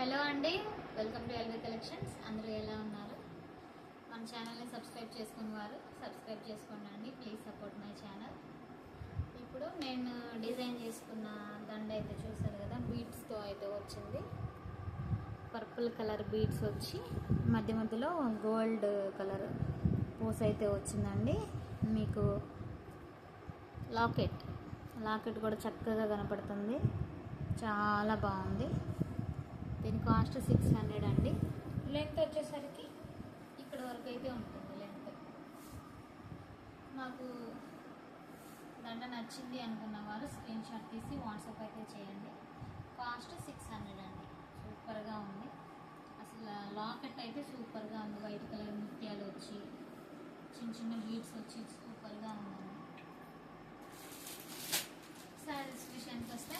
Hello అండి, welcome to LV collections. అందరూ ఎలా ఉన్నారు? మన ఛానల్ని సబ్స్క్రైబ్ చేసుకున్న వారు సబ్స్క్రైబ్ చేసుకోండి అండి. Please support my channel. ఇప్పుడు నేను డిజైన్ చేసుకున్న దండ అయితే చూసారు కదా, బీడ్స్తో అయితే వచ్చింది. పర్పుల్ కలర్ బీడ్స్ వచ్చి మధ్య మధ్యలో గోల్డ్ కలర్ పూస అయితే వచ్చిందండి. మీకు లాకెట్ కూడా చక్కగా కనపడుతుంది, చాలా బాగుంది. దీని కాస్ట్ 600 అండి. లెంత్ వచ్చేసరికి ఇక్కడ వరకు అయితే ఉంటుంది లెంత్. నాకు దండ నచ్చింది అనుకున్న వారు స్క్రీన్ షాట్ తీసి వాట్సాప్ అయితే చేయండి. కాస్ట్ 600 అండి. సూపర్గా ఉంది అసలు. లాకెట్ అయితే సూపర్గా ఉంది. వైట్ కలర్ ముత్యాలు వచ్చి చిన్న చిన్న బీడ్స్ వచ్చి సూపర్గా ఉందండి. శారీస్ విషయానికి వస్తే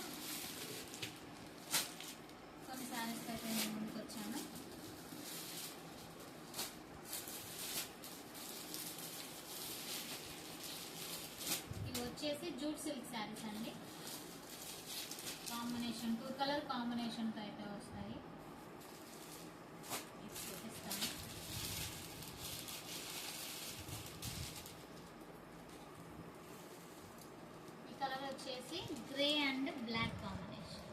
కొన్ని శారీస్కి అయితే నేను ముందుకు వచ్చాను. ఇవి వచ్చేసి జూట్ సిల్క్ శారీస్ అండి. కాంబినేషన్ 2 కలర్ కాంబినేషన్తో అయితే వస్తాయి. చూపిస్తాను. ఈ కలర్ వచ్చేసి grey and black combination.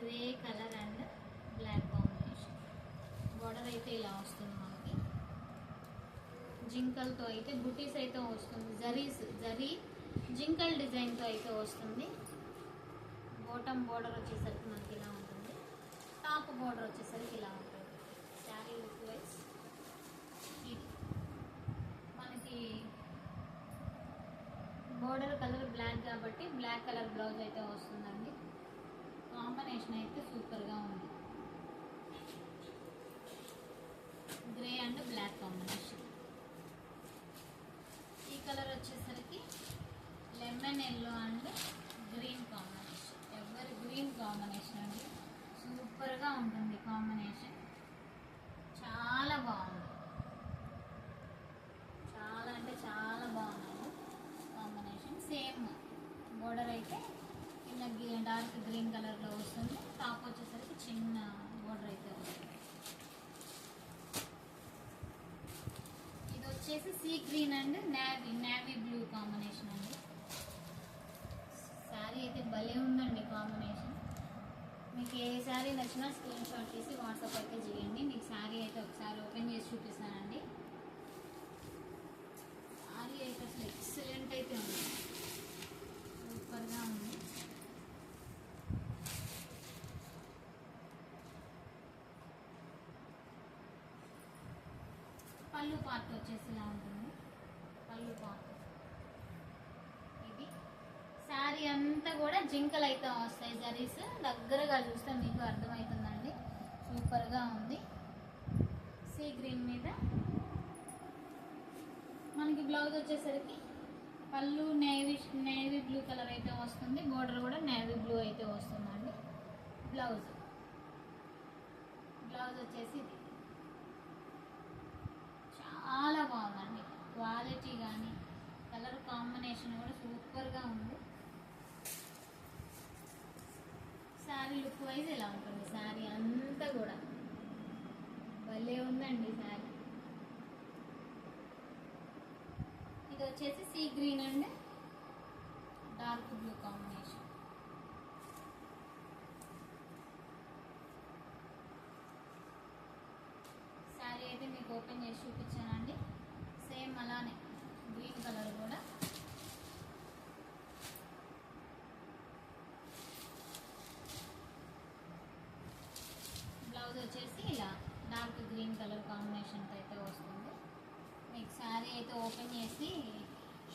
Grey colour and black combination. Border అయితే ఇలా వస్తుంది మనకి. జింకల్తో అయితే బుటీస్ అయితే వస్తుంది. జరీ జింకల్ డిజైన్తో అయితే వస్తుంది. బాటమ్ బోర్డర్ వచ్చేసరికి మనకి ఇలా ఉంటుంది. టాప్ బోర్డర్ వచ్చేసరికి ఇలా ఉంటుంది. శారీ లుక్ వైజ్ ఇది మనకి బోర్డర్ కలర్ బ్లాక్ కాబట్టి బ్లాక్ కలర్ బ్లౌజ్ అయితే వస్తుందండి. కాంబినేషన్ అయితే సూపర్గా ఉంది. Grey and black combination. ఈ కలర్ వచ్చేసరికి lemon yellow and green combination. ఎవరి గ్రీన్ కాంబినేషన్ అండి. సూపర్గా ఉంటుంది కాంబినేషన్. చాలా బాగుంది. చాలా అంటే చాలా బాగుంది కాంబినేషన్. సేమ్ బోర్డర్ అయితే కింద డార్క్ గ్రీన్ కలర్లో వస్తుంది. టాప్ వచ్చేసరికి చిన్న బోర్డర్ అయితే వస్తుంది. ఇది వచ్చేసి sea green and navy blue combination అండి. శారీ అయితే భలే ఉందండి కాంబినేషన్. మీకు ఏ శారీ నచ్చినా స్క్రీన్ షాట్ తీసి వాట్సాప్ అయితే చేయండి. మీకు శారీ అయితే ఒకసారి ఓపెన్ చేసి చూపిస్తానండి. శారీ అయితే అసలు ఎక్సలెంట్ అయితే ఉంది. సూపర్గా ఉంది. పళ్ళు పార్ట్ వచ్చేసి ఇలా ఉంటుంది. పళ్ళు పార్ట్ ఇది. శారీ అంతా కూడా జింకలు అయితే వస్తాయి. జరీస్ దగ్గరగా చూస్తే మీకు అర్థమవుతుందండి. సూపర్గా ఉంది. సీ గ్రీన్ మీద మనకి బ్లౌజ్ వచ్చేసరికి పళ్ళు నేవీ బ్లూ కలర్ అయితే వస్తుంది. బోర్డర్ కూడా నేవీ బ్లూ అయితే వస్తుందండి. బ్లౌజ్ వచ్చేసి ఇది. చాలా బాగుందండి. క్వాలిటీ కానీ కలర్ కాంబినేషన్ కూడా సూపర్గా ఉంది. శారీ లుక్ వైజ్ ఇలా ఉంటుంది. శారీ అంతా కూడా భలే ఉందండి శారీ. ఇది వచ్చేసి sea green and dark blue combination. Sari అయితే మీకు ఓపెన్ చేసి చూపించానండి. సేమ్ అలానే గ్రీన్ కలర్ కూడా. బ్లౌజ్ వచ్చేసి ఇలా డార్క్ గ్రీన్ కలర్ కాంబినేషన్తో అయితే వస్తుంది. మీకు శారీ అయితే ఓపెన్ చేసి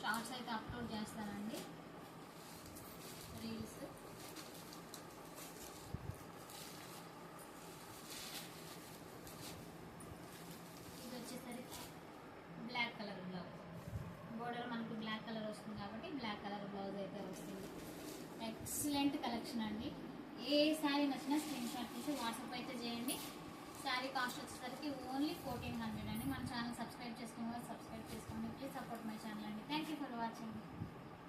షార్ట్స్ అయితే అప్లోడ్ చేస్తానండి, రీల్స్. ఇది వచ్చేసరికి బ్లాక్ కలర్ బ్లౌజ్. బోర్డర్ మనకి బ్లాక్ కలర్ వస్తుంది కాబట్టి బ్లాక్ కలర్ బ్లౌజ్ అయితే వస్తుంది. ఎక్సలెంట్ కలెక్షన్ అండి. ఏ శారీ నచ్చినా స్క్రీన్ షాట్ తీసి వాట్సాప్ అయితే చేయండి. శారీ కాస్ట్ వచ్చేసరికి ఓన్లీ 1400 అండి. మన ఛానల్ సబ్స్క్రైబ్ చేసుకోండి. ప్లీజ్ సపోర్ట్ మై ఛానల్ అండి. Thank you for watching.